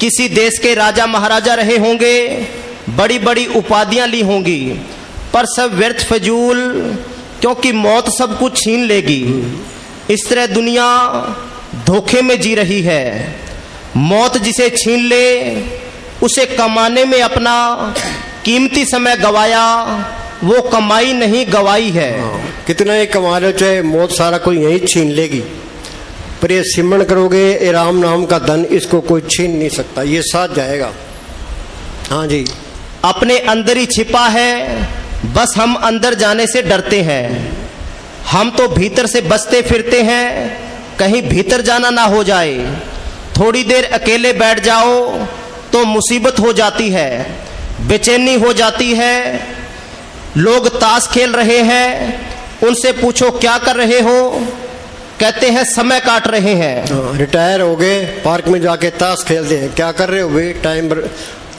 किसी देश के राजा महाराजा रहे होंगे, बड़ी बड़ी उपाधियां ली होंगी, पर सब व्यर्थ फजूल, क्योंकि मौत सब कुछ छीन लेगी। इस तरह दुनिया धोखे में जी रही है। मौत जिसे छीन ले, उसे कमाने में अपना कीमती समय गवाया, वो कमाई नहीं गवाई है। कितना ही कमा लो, चाहे मौत सारा कोई यही छीन लेगी, पर ये सिमरन करोगे, ये राम नाम का धन, इसको कोई छीन नहीं सकता, ये साथ जाएगा। हाँ जी, अपने अंदर ही छिपा है, बस हम अंदर जाने से डरते हैं। हम तो भीतर से बसते फिरते हैं, कहीं भीतर जाना ना हो जाए। थोड़ी देर अकेले बैठ जाओ तो मुसीबत हो जाती है, बेचैनी हो जाती है। लोग ताश खेल रहे हैं, उनसे पूछो क्या कर रहे हो, कहते हैं समय काट रहे हैं। रिटायर हो गए, पार्क में जाके ताश खेलते हैं। क्या कर रहे हो भाई?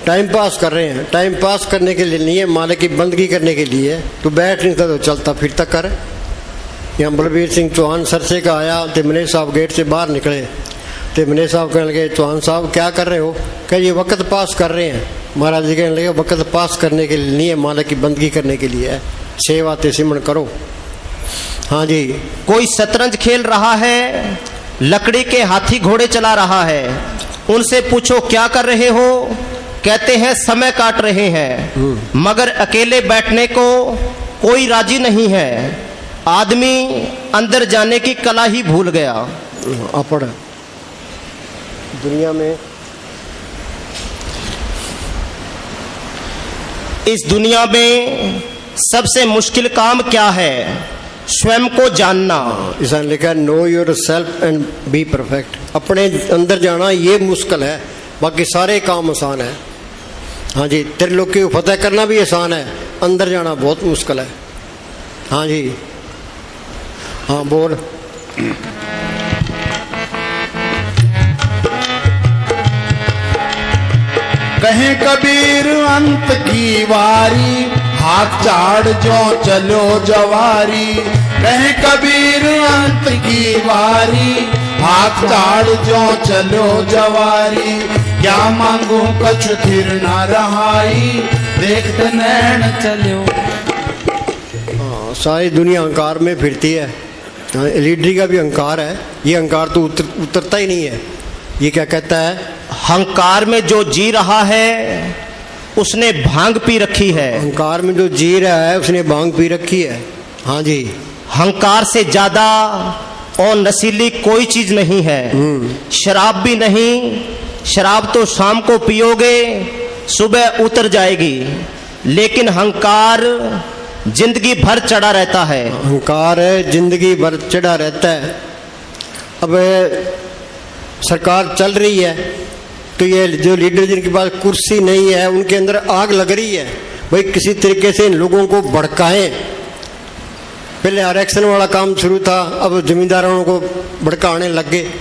टाइम पास कर रहे हैं। टाइम पास करने के लिए नहीं है, मालिक की बंदगी करने के लिए। तो बैठ नहीं था तो चलता फिरता कर। यहाँ बलबीर सिंह चौहान सरसे का आया, तिमने साहब गेट से बाहर निकले। तिमने साहब कहने लगे, चौहान साहब क्या कर रहे हो? कह ये वक्त पास कर रहे हैं। महाराज जी कहने लगे, वक्त पास करने के लिए नहीं है, मालिक की बंदगी करने के लिए है। सेवा ते सिमरन करो। हाँ जी, कोई शतरंज खेल रहा है, लकड़ी के हाथी घोड़े चला रहा है, उनसे पूछो क्या कर रहे हो, कहते हैं समय काट रहे हैं। मगर अकेले बैठने को कोई राजी नहीं है। आदमी अंदर जाने की कला ही भूल गया। अपड़ दुनिया में, इस दुनिया में सबसे मुश्किल काम क्या है? स्वयं को जानना। इसने लिखा know your self and be perfect. अपने अंदर जाना ये मुश्किल है, बाकी सारे काम आसान है। हाँ जी, त्रिलोकी को फतेह करना भी आसान है, अंदर जाना बहुत मुश्किल है। हाँ जी, हाँ बोल। कहे कबीर अंत की वारी, हाथ चाड़ जो चलो जवारी। कहे कबीर अंत की वारी, हाथ चाड़ जो चलो जवारी। क्या मांगू कछ फिर ना रहाई, देखते नैन चलो। सारी दुनिया अहंकार में फिरती है। लीडरी का भी अहंकार है, ये अहंकार तो उतरता ही नहीं है। ये क्या कहता है? अहंकार में जो जी रहा है उसने भांग पी रखी है। अहंकार में जो जी रहा है उसने भांग पी रखी है। हाँ जी, अहंकार से ज्यादा और नशीली कोई चीज नहीं है। शराब भी नहीं। शराब तो शाम को पियोगे, सुबह उतर जाएगी, लेकिन अहंकार जिंदगी भर चढ़ा रहता है। अहंकार जिंदगी भर चढ़ा रहता है। अब सरकार चल रही है तो ये जो लीडर जिनके पास कुर्सी नहीं है उनके अंदर आग लग रही है, भाई किसी तरीके से इन लोगों को भड़काएं। पहले आरक्षण वाला काम शुरू था, अब जमींदारों को भड़काने लग गए।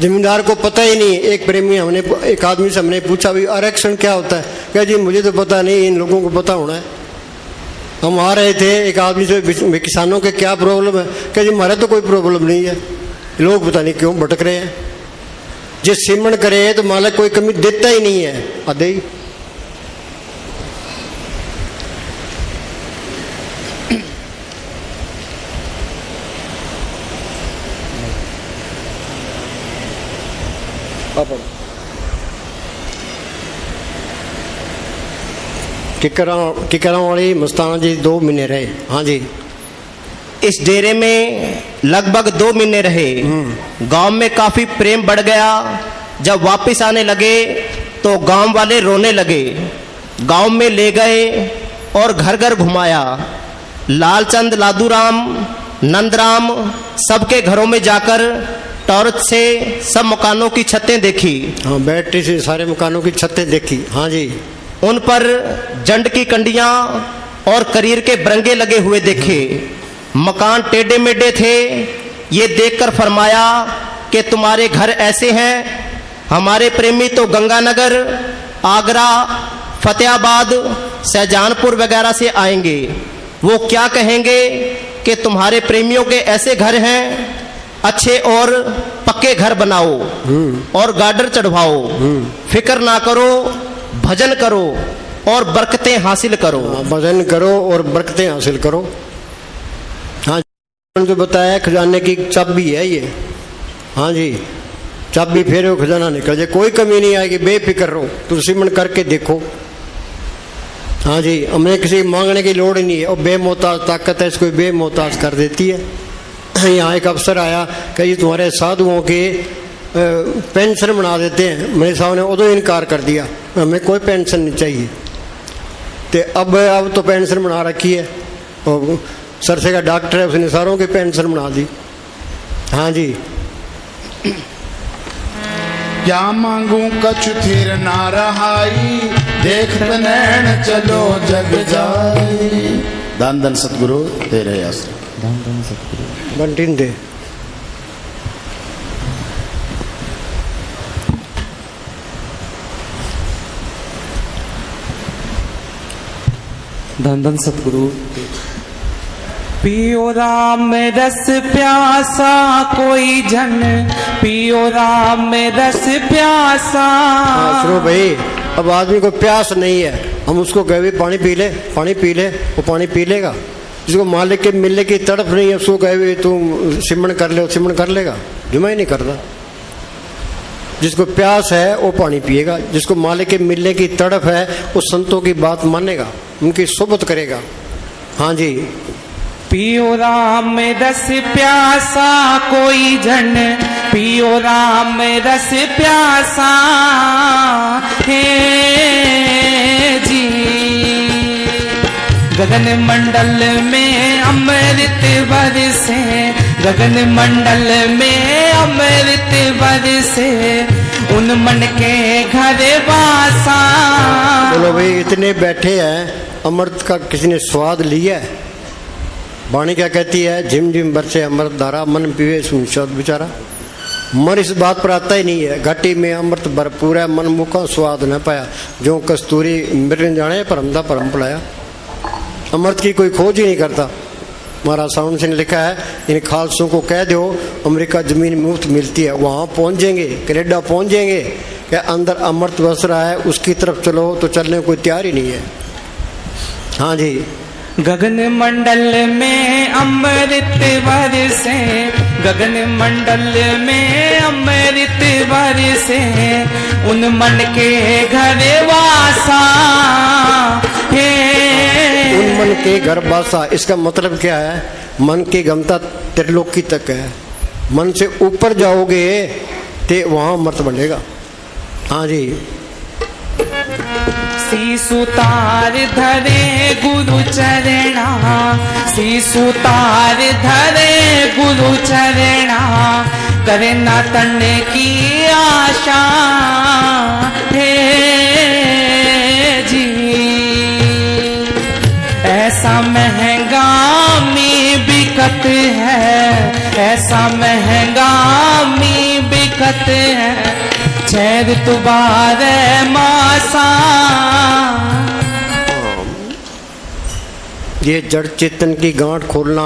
जमींदार को पता ही नहीं। एक प्रेमी हमने एक आदमी से हमने पूछा, भाई आरक्षण क्या होता है? क्या जी मुझे तो पता नहीं, इन लोगों को पता होना है। हम आ रहे थे, एक आदमी से किसानों के क्या प्रॉब्लम है? क्या जी हमारे तो कोई प्रॉब्लम नहीं है, लोग पता नहीं क्यों भटक रहे हैं। जिस सिमरन करे तो मालिक कोई कमी देता ही नहीं है, आधे ही। टिकरा वाली मस्ताना जी 2 महीने रहे। हाँ जी, इस डेरे में लगभग 2 महीने रहे। गांव में काफी प्रेम बढ़ गया। जब वापस आने लगे तो गांव वाले रोने लगे। गांव में ले गए और घर घर घुमाया। लालचंद, लादूराम, नंदराम सबके घरों में जाकर टॉर्च से सब मकानों की छतें देखी। हाँ, बैटरी से सारे मकानों की छतें देखी। हाँ जी, उन पर जंड की कंडियां और करीर के बरंगे लगे हुए देखे। मकान टेढ़े मेढ़े थे। ये देखकर फरमाया कि तुम्हारे घर ऐसे हैं। हमारे प्रेमी तो गंगानगर, आगरा, फतेहाबाद, शाहजहांपुर वगैरह से आएंगे। वो क्या कहेंगे कि तुम्हारे प्रेमियों के ऐसे घर हैं। अच्छे और पक्के घर बनाओ और गार्डर चढ़वाओ, फिक्र ना करो, भजन करो और बरकतें हासिल करो। भजन करो और बरकतें हासिल करो। हाँ, जो बताया खजाने की चाबी है ये। हाँ जी, चाबी फेरो खजाना निकल जाए, कोई कमी नहीं आएगी, बेफिक्र रहो, तुम सिमरन करके देखो। हाँ जी, हमें किसी मांगने की लोड़ ही नहीं है, और बेमोहताज ताकत है, इसको बेमोहताज कर देती है। यहाँ एक अफसर आया कि ये तुम्हारे साधुओं के पेंशन बना देते हैं। मेरे सामने उदो इनकार कर दिया, हमें कोई पेंशन नहीं चाहिए। तो अब तो पेंशन बना रखी है, और सरसे का डॉक्टर है, उसने सारों की पेंशन बना दी। हाँ जी, क्या मांगू कछु थिर ना रहाई, देखत नैन चलो जग जाई। धन धन सतगुरु तेरे आश्रय। धन धन सतगुरु बंटिन दे। धन धन सतगुरु। पियो राम रस प्यासा कोई जन, पियो राम रस प्यासा। सुनो भाई, अब आदमी को प्यास नहीं है, हम उसको कहे भी पानी पी ले, पानी पी ले, वो पानी पी लेगा। जिसको मालिक के मिलने की तड़प नहीं है, उसको कहे भी तुम सिमरन कर ले, सिमरन कर लेगा, जुमा ही नहीं करता। जिसको प्यास है वो पानी पिएगा, जिसको मालिक के मिलने की तड़प है वो संतों की बात मानेगा, उनकी सोबत करेगा। हाँ जी, पियो राम रस प्यासा कोई जन, पियो राम रस प्यासा। हे जी, गगन मंडल में अमृत बरसे, गगन मंडल में अमृत बरसे, उन मन के घर वासा। बोलो भाई, इतने बैठे हैं, अमृत का किसी ने स्वाद लिया है? वाणी क्या कहती है? झिम झिम बरसे अमृत धारा, मन पीवे सुनशद बेचारा। मन इस बात पर आता ही नहीं है, घाटी में अमृत भरपूर है, मन मुका स्वाद न पाया, जो कस्तूरी मृन जाने परमदा परम पलाया। अमृत की कोई खोज ही नहीं करता। महाराज साउंड सिंह ने लिखा है, इन खालसों को कह दो अमेरिका जमीन मुफ्त मिलती है, वहाँ पहुँच जाएंगे, कनाडा पहुँच जाएंगे, क्या अंदर अमृत बस रहा है, उसकी तरफ चलो तो चलने कोई तैयार ही नहीं है। हाँ जी, गगन मंडल में अमृत बरसे, गगन मंडल में अमृत बरसे, उन मन के घर वासा। हे उन मन के घर वासा, इसका मतलब क्या है? मन की गमता त्रिलोकी तक है, मन से ऊपर जाओगे तो वहाँ अमृत बनेगा। हाँ जी, सीसुतार धरे गुरु चरणा, सीसुतार धरे गुरु चरणा, करे ना तन की आशा। हे जी, ऐसा महंगा में बिकत है, ऐसा महंगा में बिकत है, छेद तुबारे मासा। ये जड़ चेतन की गांठ खोलना,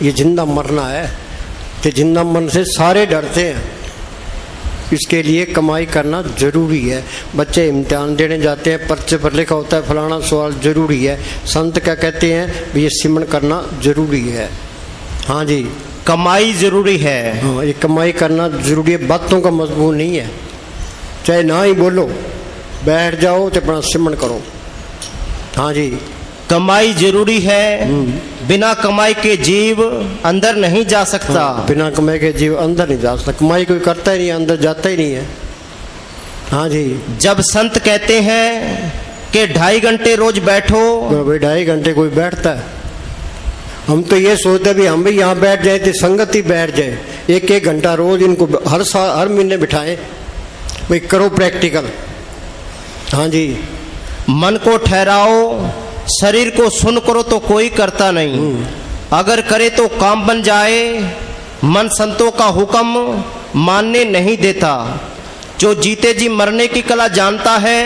ये जिंदा मरना है। तो जिंदा मरने से सारे डरते हैं, इसके लिए कमाई करना जरूरी है। बच्चे इम्तिहान देने जाते हैं, पर्चे पर लिखा होता है फलाना सवाल जरूरी है, संत क्या कहते हैं? ये सिमरन करना जरूरी है। हाँ जी, कमाई जरूरी है। हाँ, ये कमाई करना जरूरी है, बातों का मजबूर नहीं है। चाहे ना ही बोलो, बैठ जाओ तो अपना सिमरन करो। हाँ जी, कमाई जरूरी है, बिना कमाई के जीव अंदर नहीं जा सकता। हाँ, बिना कमाई के जीव अंदर नहीं जा सकता, कमाई कोई करता ही नहीं, अंदर जाता ही नहीं है। हाँ जी, जब संत कहते हैं कि 2.5 घंटे रोज बैठो, तो भाई 2.5 घंटे कोई बैठता है? हम तो ये सोचते भी हम भी यहाँ बैठ जाए तो संगत ही बैठ जाए, 1-1 घंटा रोज इनको हर साल हर महीने बिठाएं, भाई करो प्रैक्टिकल। हाँ जी, मन को ठहराओ, शरीर को सुन करो तो कोई करता नहीं, अगर करे तो काम बन जाए। मन संतों का हुक्म मानने नहीं देता, जो जीते जी मरने की कला जानता है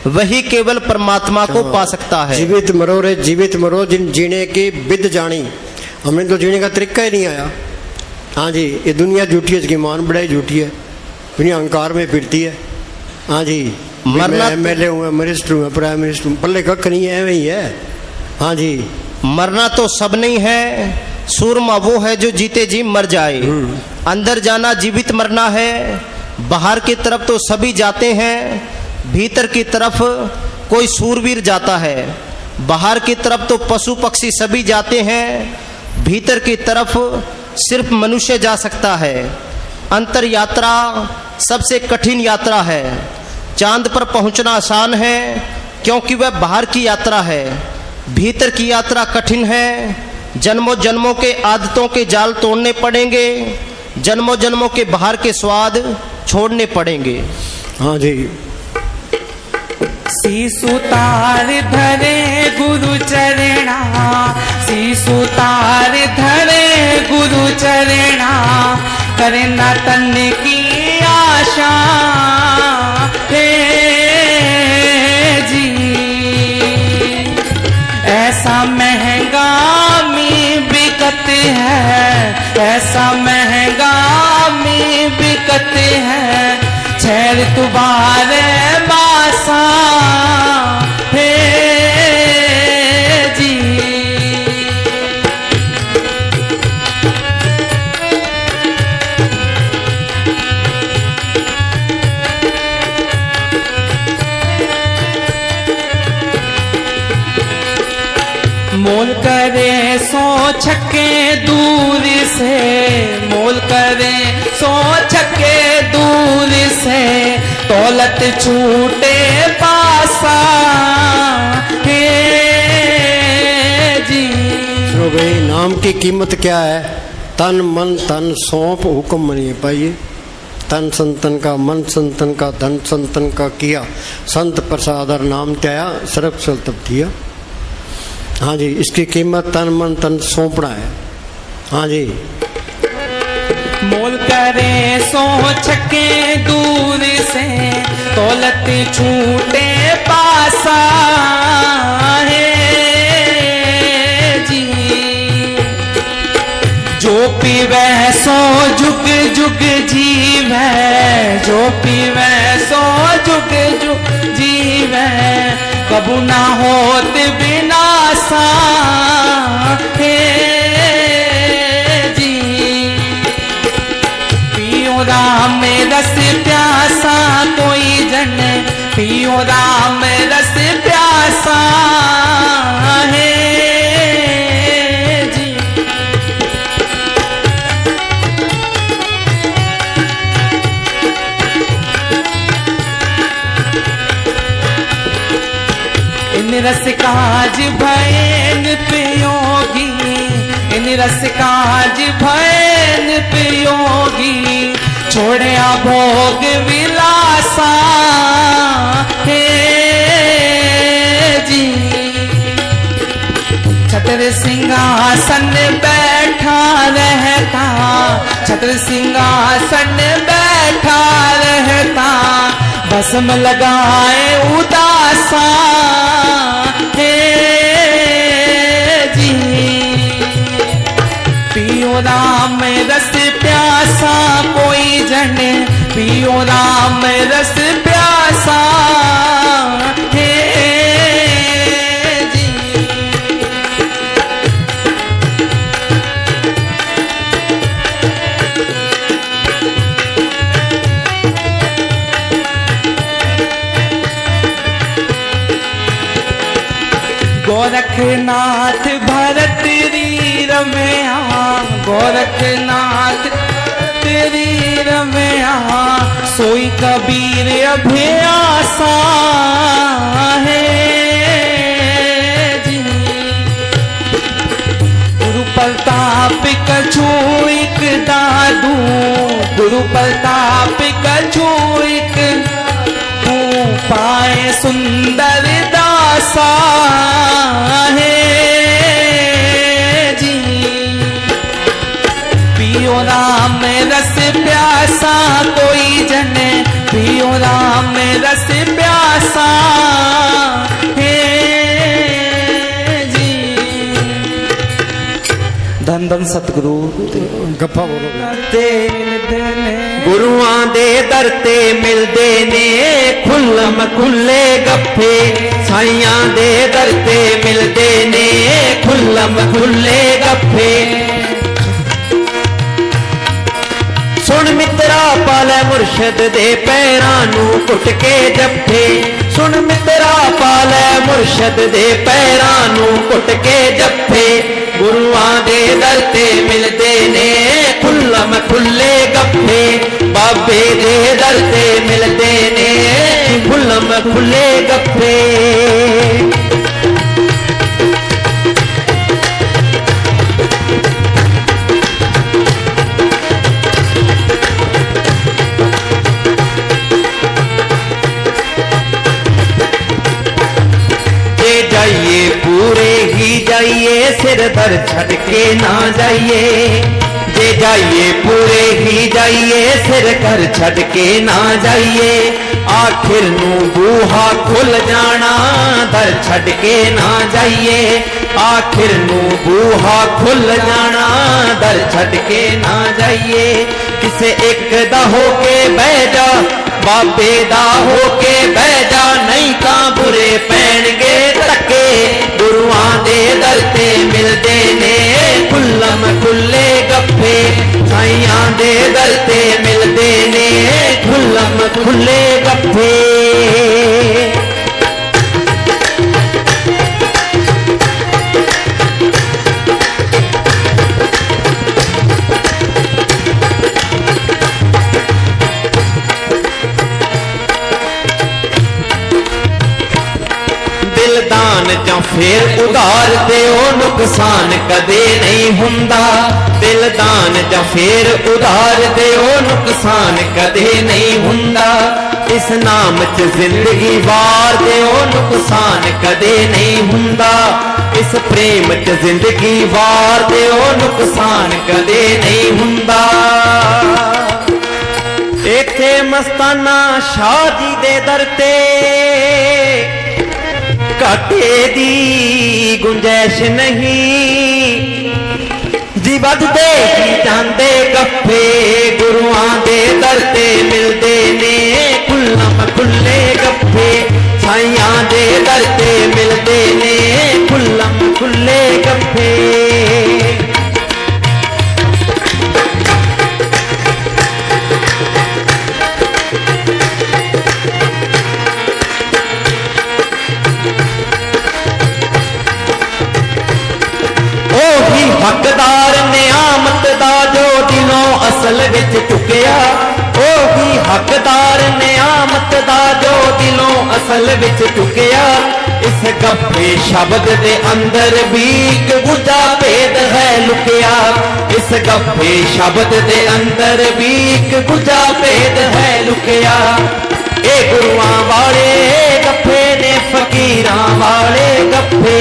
वही केवल परमात्मा को पा सकता है। जीवित मरो रे जीवित मरो, जिन जीने की विद जानी। हमें तो जीने का तरीका ही नहीं आया। हाँ जी, ये दुनिया झूठी है, इसकी मान बड़ाई झूठी है, दुनिया अहंकार में फिरती है। हाँ जी, मरना MLA हूँ, मिनिस्टर हूँ, प्राइम मिनिस्टर हूँ, पल्ले कख नहीं है, वही है। हाँ जी, मरना तो सब नहीं है, सूरमा वो है जो जीते जी मर जाए। अंदर जाना जीवित मरना है। बाहर की तरफ तो सभी जाते हैं, भीतर की तरफ कोई सूरवीर जाता है। बाहर की तरफ तो पशु पक्षी सभी जाते हैं, भीतर की तरफ सिर्फ मनुष्य जा सकता है। अंतर यात्रा सबसे कठिन यात्रा है। चांद पर पहुंचना आसान है क्योंकि वह बाहर की यात्रा है, भीतर की यात्रा कठिन है। जन्मों जन्मों के आदतों के जाल तोड़ने पड़ेंगे, जन्मों जन्मों के बाहर के स्वाद छोड़ने पड़ेंगे। हाँ जी, सीसुतार धरे गुरु चरणा, सीसुतार धरे गुरु चरणा, करे न तन की आशा हे जी। ऐसा महंगा में बिकत है, ऐसा महंगा में बिकत है, छैर तुम्हारे मासा हे जी। मोल करे सो छक्के दूर से, मोल करे सो छक्के दूर से, दौलत छूटे पासा हे जी। तो भाई नाम की कीमत क्या है? तन मन धन सौंप हुक्म मनिए पाइए। तन संतन का, मन संतन का, धन संतन का किया, संत प्रसादर नाम त्याया, सर्व सल तब दिया। हाँ जी, इसकी कीमत तन मन तन सौंपना है। हाँ जी, मोल करे सो छक्के दूर से, दौलत छूटे पासा है जी। जो पीवे सो जुग जुग जीवे, जो पीवे सो जुग जुग जीवे, कबू ना होत विनाशा हे जी। पियो राम रस प्यासा कोई जन, पियो राम रस प्यासा है जी। इन रस काज भैन पियोगी, इन रस काज भैन पियोगी, छोड़िया भोग विलासा हे जी। छत्र सिंहासन बैठा रहता, छत्र सिंहासन बैठा रहता, भस्म लगाए उदासा हे जी। पियो राम रस प्यासा कोई जन, पियो राम रस प्यासा हे जी। गोरखनाथ भरत रीर में आ, गोरखनाथ तेरी रमया, सोई कबीर अभ्यासा है जी। गुरु प्रताप कछु एक दादू, गुरु प्रताप कछु एक पाए सुंदर दासा है जी। पियो राम रस प्यासा कोई जन, पियो राम रस प्यासा है जी। धन धन सतगुरु। गप्पा बोलो। ते मिलदे ने गुरुआं दे दर ते मिलदे ने खुल्लम खुल्ले गप्फे साइयां दे दर ते मिलदे ने खुल्लम खुल्ले गप्फे। सुन मित्रा पालै मुर्शद दे पैरां नूं घुट के जप्फे सुन मित्रा पालै मुर्शद दे पैरां नूं घुट के जप्फे गुरुआं दे दर ते मिलदे ने खुल्लम खुल्ले गप्फे बाबे दे दर ते मिलदे ने खुल्लम खुल्ले गप्फे। जाइए पूरे ही जाइए सिर दर छड़ के ना जाइए जे जाइए पूरे ही जाइए सिर घर छड़ के ना जाइए आखिर नू बूहा खुल जाना दर छड़ के ना जाइए आखिर नू बूहा खुल जाना दर छड़ के ना जाइए किसे एक दा होके बह जा बाबे दा होके बह जा नहीं तां बुरे पैणगे धक्के गुरुआं दे दर ते मिलदे ने खुल्लम खुल्ले गप्फे साइयां दे दर ते मिलदे ने खुल्लम खुल्ले गप्फे। ਜਾਂ ਫੇਰ ਉਧਾਰ ਤੇ ਉਹ ਨੁਕਸਾਨ ਕਦੇ ਨਹੀਂ ਹੁੰਦਾ ਦਿਲ ਦਾਨ ਜਾਂ ਫੇਰ ਉਧਾਰ ਤੇ ਉਹ ਨੁਕਸਾਨ ਕਦੇ ਨਹੀਂ ਹੁੰਦਾ ਇਸ ਨਾਮ 'ਚ ਜ਼ਿੰਦਗੀ ਵਾਰ ਦੇ ਉਹ ਨੁਕਸਾਨ ਕਦੇ ਨਹੀਂ ਹੁੰਦਾ ਇਸ ਪ੍ਰੇਮ 'ਚ ਜ਼ਿੰਦਗੀ ਵਾਰ ਦੇ ਉਹ ਨੁਕਸਾਨ ਕਦੇ ਨਹੀਂ ਹੁੰਦਾ। ਇੱਥੇ ਮਸਤਾਨਾ ਸ਼ਾਹ ਜੀ ਦੇ ਦਰ ਤੇ घाटे दी गुंजाइश नहीं जी बदते ही जांदे गप्फे गुरुआं दे दर ते मिलदे ने खुल्लम खुल्ले गप्फे साइयां दे दर ते मिलदे ने खुल्लम खुल्ले गप्फे। हकदार नियामत दा जो दिलों असल विच चुकिया ओ भी हकदार नियामत दा जो दिलों असल विच चुकिया इस गप्फे शब्द दे अंदर भी एक गुजा भेद है लुकिया इस गप्फे शब्द दे अंदर भी एक गुजा भेद है लुकिया ए गुरुआं वाले गप्फे ने फकीरां वाले गप्फे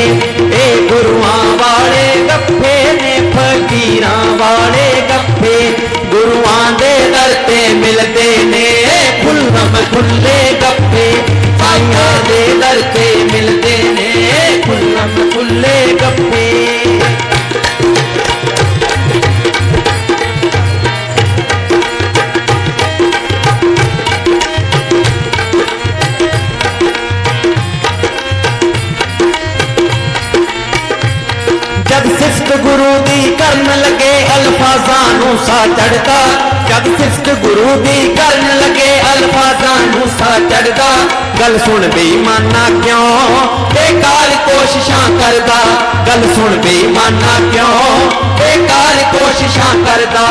ए गुरुआं वाले गप्फे ने फकीरां वाले गप्फे गुरुआं दे दर ते मिलदे ने खुल्लम खुल्ले गप्फे साइयां दे दर ते मिलदे ने खुल्लम खुल्ले गप्फे। गुरु दी करन लगे अल्फाजां नूं सा चढ़दा जब सिफ्त गुरु दी करन लगे अल्फाजां नूं सा चढ़दा गल सुन बेईमाना क्यों बेकार कोशिशां करदा गल सुन बेईमाना क्यों बेकार कोशिशां करदा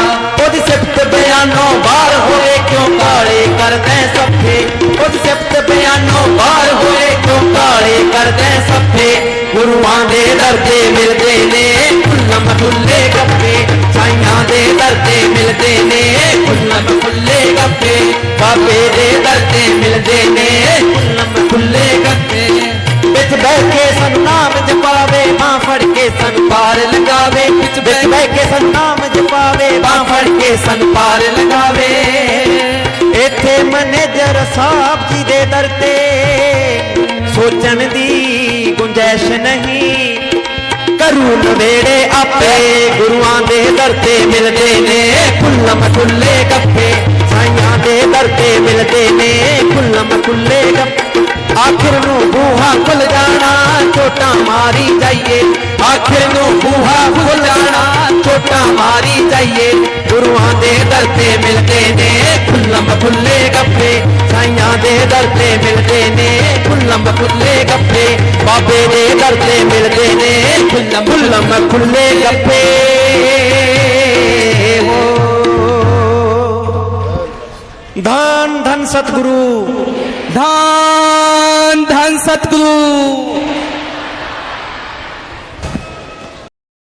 ओदी सिफ्त बयानों बाहर होए क्यों काले करदे सफे ओदी सिफ्त बयानों बाहर होए क्यों काले करदे सफे गुरुआं दे दर ते मिलदे ने खुल्लम खुल्ले गप्फे साइयां दे दर ते मिलदे ने खुल्लम खुल्ले गप्फे बाबे दे दर ते मिलदे ने खुल्लम खुल्ले गप्फे बिच बह के सन नाम जपावे मां फड़ के सन पार लगावे बिच बह के सन नाम जपावे मां फड़ के सन पार लगावे इत्थे मैनेजर साहब जी दे दर ते सोचन दी गुंजाइश नहीं करू गुरु नवेड़े आपे गुरुआं दे दर ते मिलदे ने खुल्लम खुल्ले गप्पे साइयां दे दर ते मिलदे ने खुल्लम खुल्ले गप्पे आखिर नू बूहा खुल जाना चोटा मारी जाइए आखिर नू बूहा खुल जाना चोटा मारी जाइए गुरुआं दे दर ते मिलदे ने खुल्लम खुल्ले गप्पे साइयां दे दर ते मिलदे ने खुल्लम खुल्ले गप्पे बाबे दे दर ते मिलदे ने खुल्लम खुल्लम खुल्ले गप्पे धन धन सतगुरु धन धन सतगुरु